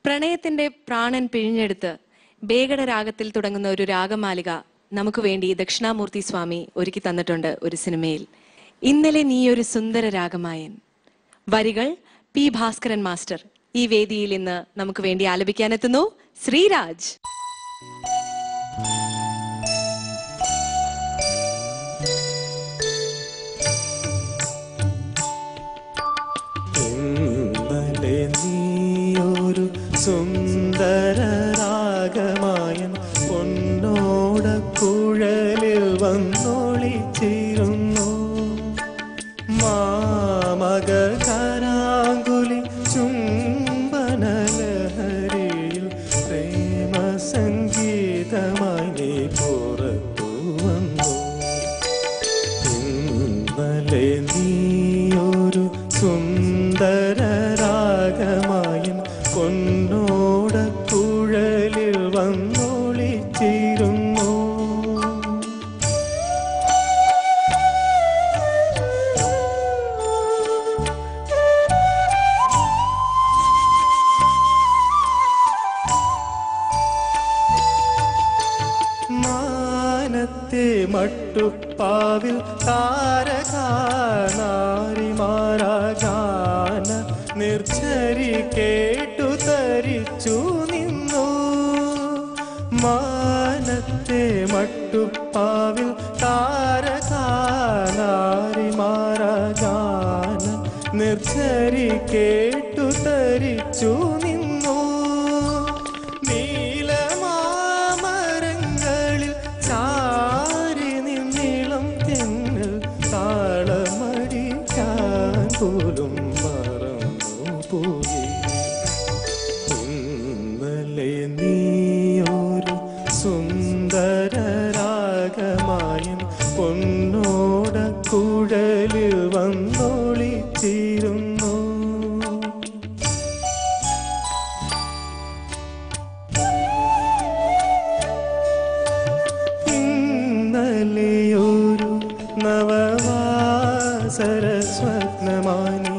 പ്രണയത്തിന്റെ പ്രാണൻ പിഴിഞ്ഞെടുത്ത് ബേഗട രാഗത്തിൽ തുടങ്ങുന്ന ഒരു രാഗമാലിക നമുക്ക് വേണ്ടി ദക്ഷിണാമൂർത്തി സ്വാമി ഒരുക്കി തന്നിട്ടുണ്ട് ഒരു സിനിമയിൽ. ഇന്നലെ നീയൊരു സുന്ദര രാഗമായൻ. വരികൾ പി ഭാസ്കരൻ മാസ്റ്റർ. ഈ വേദിയിൽ ഇന്ന് നമുക്ക് വേണ്ടി ആലപിക്കാനെത്തുന്നു ശ്രീരാജ്. സുന്ദര രാഗമായൻ പൊന്നോട കുഴലിൽ വന്നൊളിച്ചിരുന്നു. മാമക കരാങ്കുലി ചുംബനലഹരിയിൽ പ്രേമ സംഗീതമായി നീ പുറത്തു വന്നു. ഇന്നലെ നീയൊരു സുന്ദര രാഗമായൻ പൊന്നോട കുഴലിൽ വന്നൊളിച്ചിരുന്നു. മാനത്തെ മട്ടുപ്പാവിൽ താരകാനാരിമാരാഗാന നിർച്ചരി കേട്ടു തരിച്ചു നിന്നു. മാനത്തെ മട്ടുപ്പാവിൽ താരകാനാരിമാരാഗാന നിർച്ചരി കേട്ടു തരിച്ചു നിന്നു. നീലമാമരങ്ങളിൽ ചാരി നിന്നിളം തെന്നൽ താളമടിക്കാൻ പോലും ഇന്നലെ നീയൊരു സുന്ദര രാഗമായൻ പൊന്നോട കുഴലിൽ വന്നൊളിച്ചിരുന്നു. ഇന്നലെയൊരു നവവാസര സ്വപ്നമാനി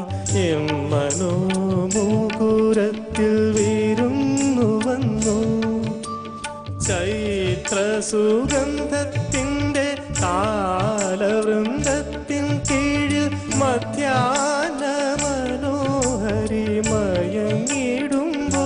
മനോമുകുരത്തിൽ വീരുന്നു വന്നു. ചൈത്ര സുഗന്ധത്തിൻ്റെ താലവൃന്ദത്തിൻ കീഴിൽ മധ്യാഹ്ന മനോഹരി മയങ്ങിടുമ്പോൾ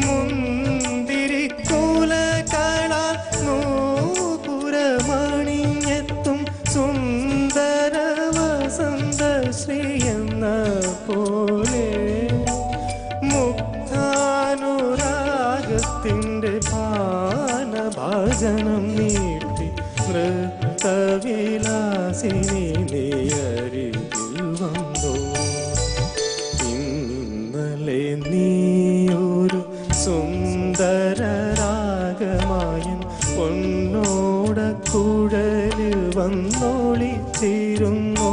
മുന്തിരിക്കുലകളാൽ നൂപുരമണിഞ്ഞെത്തും സുന്ദര വസന്ത ശ്രീയെന്ന പോലെ മുക്താനുരാഗത്തിൻ്റെ പാനഭാജനം നീട്ടി നൃത്തവിലാസിനി നീയരികിൽ വന്നു. ഇന്നലെ നീയൊരു സുന്ദര രാഗമായൻ പൊന്നോട കുഴലിൽ വന്നൊളിച്ചിരുന്നു.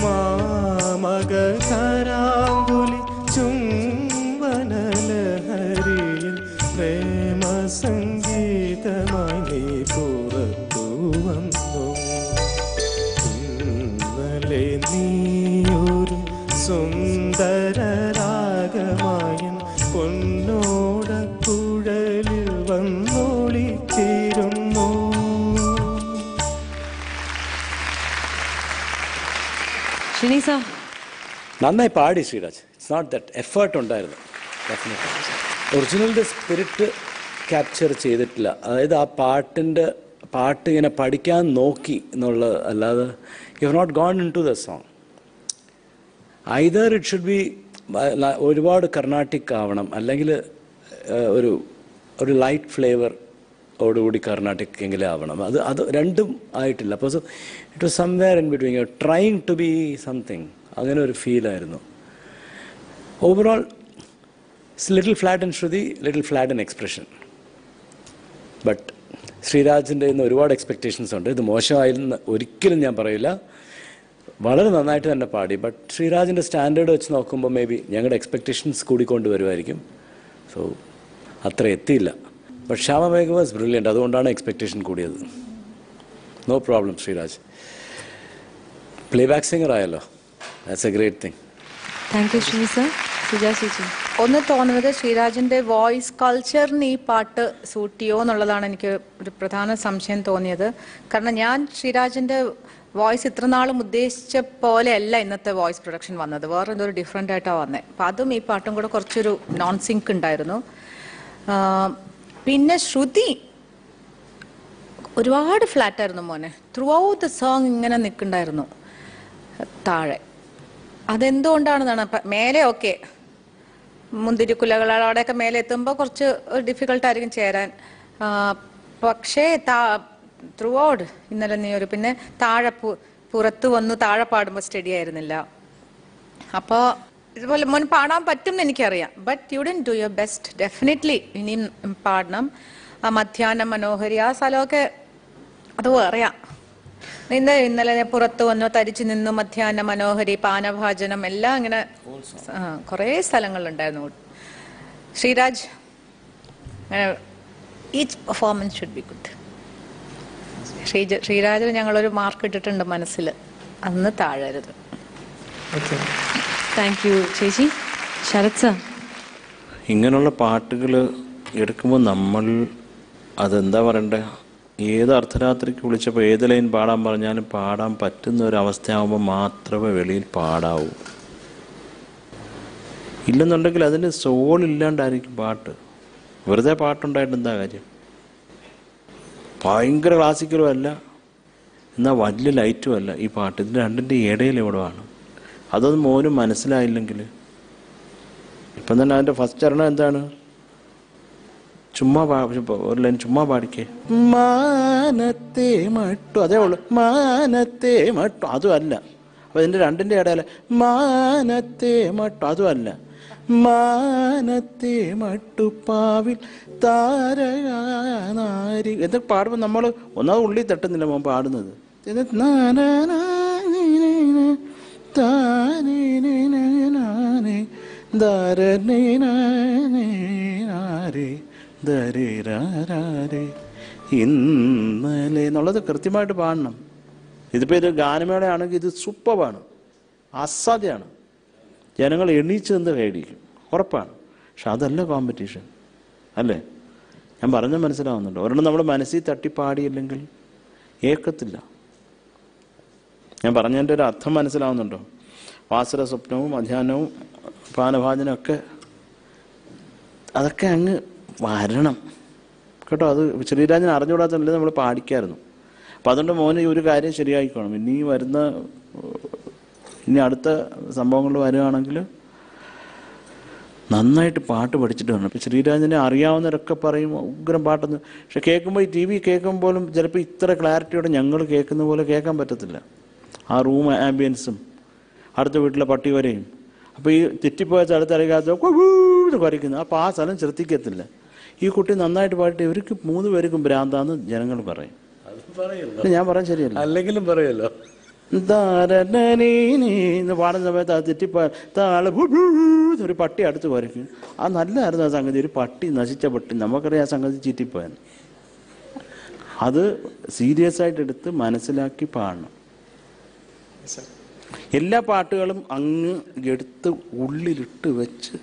മാമക കരാങ്കുലി ചുംബനലഹരിയിൽ പ്രേമ സംഗീതമായി നീ പുറത്തു വന്നു. ഇന്നലെ നീയൊരു സുന്ദര രാഗമായൻ പൊന്നോട കുഴലിൽ വന്നൊളിച്ചിരുന്നു. നന്നായി പാടി Sreeraj. It's not that effort ഉണ്ടായിരുന്നു. ഒറിജിനലിൻ്റെ സ്പിരിറ്റ് ക്യാപ്ചർ ചെയ്തിട്ടില്ല. അതായത് ആ പാട്ട് ഇങ്ങനെ പഠിക്കാൻ നോക്കി എന്നുള്ളത് അല്ലാതെ you have not gone in to the song. Either it should be ഒരുപാട് കർണാട്ടിക് ആവണം, അല്ലെങ്കിൽ ഒരു ലൈറ്റ് ഫ്ലേവർ ഓടുകൂടി കർണാട്ടിക് എങ്കിലും ആവണം. അത് രണ്ടും ആയിട്ടില്ല. അപ്പോൾ so it was somewhere in between. You trying to be something. അങ്ങനെ ഒരു ഫീലായിരുന്നു. Overall it's little flat in shruti, little flat in expression. But ശ്രീരാജിൻ്റെ ഇന്ന് ഒരുപാട് എക്സ്പെക്റ്റേഷൻസ് ഉണ്ട്. ഇത് മോശമായില്ലെന്ന് ഒരിക്കലും ഞാൻ പറയില്ല. വളരെ നന്നായിട്ട് തന്നെ പാടി. ബട്ട് ശ്രീരാജിൻ്റെ സ്റ്റാൻഡേർഡ് വെച്ച് നോക്കുമ്പോൾ മേ ബി ഞങ്ങളുടെ എക്സ്പെക്റ്റേഷൻസ് കൂടിക്കൊണ്ട് വരുമായിരിക്കും. സോ അത്ര എത്തിയില്ല. But Shyamamegha was brilliant. അതുകൊണ്ടാണ് എക്സ്പെക്റ്റേഷൻ കൂടിയത്. No problem Sreeraj. Playback singer ആയല്ലോ. That's a great thing. Thank you Sree sir. Sujatha ചേച്ചി. ഒന്ന് തോന്നുന്നത് ശ്രീരാജിന്റെ വോയിസ് കൾച്ചറിന് ഈ പാട്ട് സൂട്ട് ചെയ്യോ എന്നുള്ളതാണ് എനിക്ക് ഒരു പ്രധാന സംശയം തോന്നിയത്. കാരണം ഞാൻ ശ്രീരാജിന്റെ വോയിസ് ഇത്ര നാളും ഉദ്ദേശിച്ച പോലെയല്ല ഇന്നത്തെ വോയിസ് പ്രൊഡക്ഷൻ വന്നത്, വേറെ എന്തോ ഒരു ഡിഫറെൻ്റ് ആയിട്ടാണ് വന്നത്. അപ്പം അതും ഈ പാട്ടും കൂടെ കുറച്ചൊരു നോൺ സിങ്ക് ഉണ്ടായിരുന്നു. പിന്നെ ശ്രുതി ഒരുപാട് ഫ്ലാറ്റായിരുന്നു മോനെ. ത്രൂ ഔട്ട് ദ സോങ് ഇങ്ങനെ നിൽക്കുന്നുണ്ടായിരുന്നു താഴെ. അതെന്തുകൊണ്ടാണെന്നാണ്. മേലെ ഓക്കെ, മുന്തിരിക്കുലകളോടെയൊക്കെ മേലെ എത്തുമ്പോൾ കുറച്ച് ഡിഫിക്കൽട്ടായിരിക്കും ചേരാൻ. പക്ഷേ ത്രൂ ഔട്ട് ഇന്നലെ നീ ഒരു പിന്നെ താഴെ പുറത്ത് വന്നു താഴെ പാടുമ്പോൾ സ്റ്റഡി ആയിരുന്നില്ല. അപ്പോൾ ഇതുപോലെ മോൻ പാടാൻ പറ്റും എന്ന് എനിക്കറിയാം. But you didn't do your best. Definitely ഇനിയും പാടണം. ആ മധ്യാഹ്ന മനോഹരി ആ സ്ഥലമൊക്കെ അത് അറിയാം. ഇന്നലെ പുറത്ത് വന്നു തരിച്ചു നിന്നു മധ്യാഹ്ന മനോഹരി പാനഭാജനം എല്ലാം ഇങ്ങനെ കുറേ സ്ഥലങ്ങളുണ്ടായിരുന്നു. Sreeraj each performance should be good. ശ്രീരാജിന് ഞങ്ങളൊരു മാർക്ക് ഇട്ടിട്ടുണ്ട് മനസ്സിൽ, അന്ന് താഴരുത്. താങ്ക് യു ചേച്ചി. ശരത് സർ, ഇങ്ങനെയുള്ള പാട്ടുകൾ എടുക്കുമ്പോൾ നമ്മൾ അതെന്താ പറയണ്ടേ, ഏത് അർദ്ധരാത്രിക്ക് വിളിച്ചപ്പോൾ ഏത് ലൈൻ പാടാൻ പറഞ്ഞാലും പാടാൻ പറ്റുന്ന ഒരു അവസ്ഥയാകുമ്പോൾ മാത്രമേ വെളിയിൽ പാടാവൂ. ഇല്ലെന്നുണ്ടെങ്കിൽ അതിന് സോൾ ഇല്ലാണ്ടായിരിക്കും പാട്ട്. വെറുതെ പാട്ടുണ്ടായിട്ട് എന്താ കാര്യം? ഭയങ്കര ക്ലാസിക്കലും അല്ല, എന്നാൽ വലിയ ലൈറ്റും അല്ല ഈ പാട്ട്. ഇതിന് രണ്ടിൻ്റെ ഇടയിൽ എവിടെയാണ്? അതൊന്നും മോനും മനസ്സിലായില്ലെങ്കിൽ ഇപ്പം തന്നെ അതിൻ്റെ ഫസ്റ്റ് ചരണം എന്താണ്? ചുമ്മാ ഒരു ലൈൻ ചുമ്മാ പാടിക്കേ. മാനത്തെ മട്ടു, അതേ ഉള്ളു. മാനത്തെ മട്ടു അതും അല്ല. അപ്പം ഇതിൻ്റെ രണ്ടിൻ്റെ ഇടയിൽ മാനത്തെ മട്ടു അതും അല്ല. മാനത്തെ മട്ടുപ്പാവിൽ താരനാരി എന്തൊക്കെ പാടുമ്പോൾ നമ്മൾ ഒന്നാമത് ഉള്ളി തട്ടുന്നില്ല മോൻ പാടുന്നത്. ഇന്നലെ എന്നുള്ളത് കൃത്യമായിട്ട് പാടണം. ഇതിപ്പോൾ ഇത് ഗാനമേളയാണെങ്കിൽ ഇത് സൂപ്പറാണ്, അസാധ്യമാണ്. ജനങ്ങൾ എണീച്ച് നിന്ന് കൈയടിക്കും, ഉറപ്പാണ്. പക്ഷെ അതല്ല കോമ്പറ്റീഷൻ, അല്ലേ? ഞാൻ പറഞ്ഞ മനസ്സിലാവുന്നുണ്ടോ? ഒരെണ്ണം നമ്മുടെ മനസ്സിൽ തട്ടിപ്പാടിയില്ലെങ്കിൽ ഏക്കത്തില്ല. ഞാൻ പറഞ്ഞതിൻ്റെ ഒരു അർത്ഥം മനസ്സിലാവുന്നുണ്ടോ? വാസര സ്വപ്നവും മധ്യാഹ്നവും പാനഭാജനമൊക്കെ അതൊക്കെ അങ്ങ് വരണം കേട്ടോ. അത് ശ്രീരാജൻ അറിഞ്ഞുകൂടാത്തല്ലേ നമ്മൾ പാടിക്കായിരുന്നു. അപ്പം അതുകൊണ്ട് മോനെ ഈ ഒരു കാര്യം ശരിയായിക്കോണം. ഇനി അടുത്ത സംഭവങ്ങൾ വരികയാണെങ്കിൽ നന്നായിട്ട് പാട്ട് പഠിച്ചിട്ട് വേണം. ഇപ്പം ശ്രീരാജനെ അറിയാവുന്നവരൊക്കെ പറയും ഉഗ്രം പാട്ടെന്ന്. പക്ഷെ കേൾക്കുമ്പോൾ ഈ TV കേൾക്കുമ്പോൾ പോലും ചിലപ്പോൾ ഇത്ര ക്ലാരിറ്റിയോടെ ഞങ്ങൾ കേൾക്കുന്ന പോലെ കേൾക്കാൻ പറ്റത്തില്ല. ആ റൂം ആംബിയൻസും അടുത്ത വീട്ടിലെ പട്ടി വരെയും. അപ്പോൾ ഈ തെറ്റിപ്പോയ സ്ഥലത്തറിയാത്ത കുറയ്ക്കുന്നു. അപ്പോൾ ആ സ്ഥലം ശ്രദ്ധിക്കത്തില്ല. ഈ കുട്ടി നന്നായിട്ട് പാടിയിട്ട് ഇവർക്ക് 3 പേർക്കും ഭ്രാന്താന്ന് ജനങ്ങൾ പറയും. ഞാൻ പറയാൻ ശരിയല്ല, അല്ലെങ്കിലും പറയുമല്ലോ. എന്ന് പാടുന്ന സമയത്ത് അത് തെറ്റിപ്പോയ താള് ഒരു പട്ടി അടുത്ത് കുറയ്ക്കും. ആ നല്ലതായിരുന്നു ആ സംഗതി. ഒരു പട്ടി, നശിച്ച പട്ടി, നമുക്കറിയാം ആ സംഗതി ചീറ്റിപ്പോയെന്ന്. അത് സീരിയസ് ആയിട്ട് എടുത്ത് മനസ്സിലാക്കി പാടണം. എല്ലാ പാട്ടുകളും അങ്ങ് എടുത്ത് ഉള്ളിലിട്ട് വെച്ച്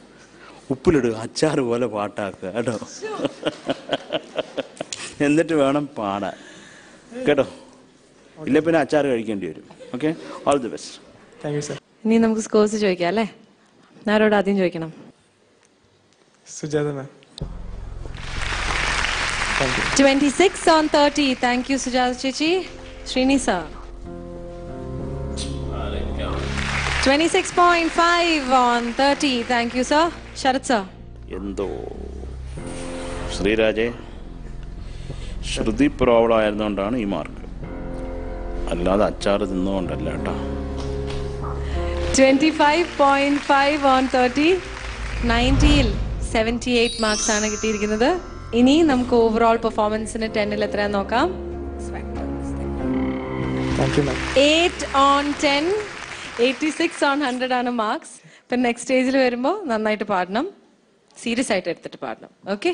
ഉപ്പിലിടുക, അച്ചാറ് പോലെ പാട്ടാക്കുക കേട്ടോ. എന്നിട്ട് വേണം പാടാൻ കേട്ടോ. ഇല്ല പിന്നെ അച്ചാറ് കഴിക്കേണ്ടി വരും. Okay, all the best. Thank you sir. ഇനി നമുക്ക് സ്കോർസ് ചോദിക്കാം അല്ലേ? ആരോട് ആദ്യം ചോദിക്കണം? Sujatha ma'am. 26 on 30. Thank you Sujatha ചേച്ചി. Sreeni sir 26.5 on 30. Thank you sir. Sarath sir. എന്തോ ശ്രീരാജെ, ശ്രുതി പ്രോബ്ലം ആയിരുന്നുകൊണ്ടാണ് ഈ മാർക്ക്, അല്ലാതെ അച്ചാറ് തിന്നുകൊണ്ടല്ല കേട്ടോ. 25.5 on 30. 90ൽ 78 മാർക്സ് ആണ് കിട്ടിയിരിക്കുന്നത്. ഇനി നമുക്ക് ഓവറോൾ പെർഫോമൻസിന് 10ൽ എത്രയാന്ന് നോക്കാം. 8 on 10. 86 on 100 ആണ് മാർക്സ്. ഇപ്പം നെക്സ്റ്റ് സ്റ്റേജിൽ വരുമ്പോൾ നന്നായിട്ട് പാടണം, സീരിയസ് ആയിട്ട് എടുത്തിട്ട് പാടണം. ഓക്കെ.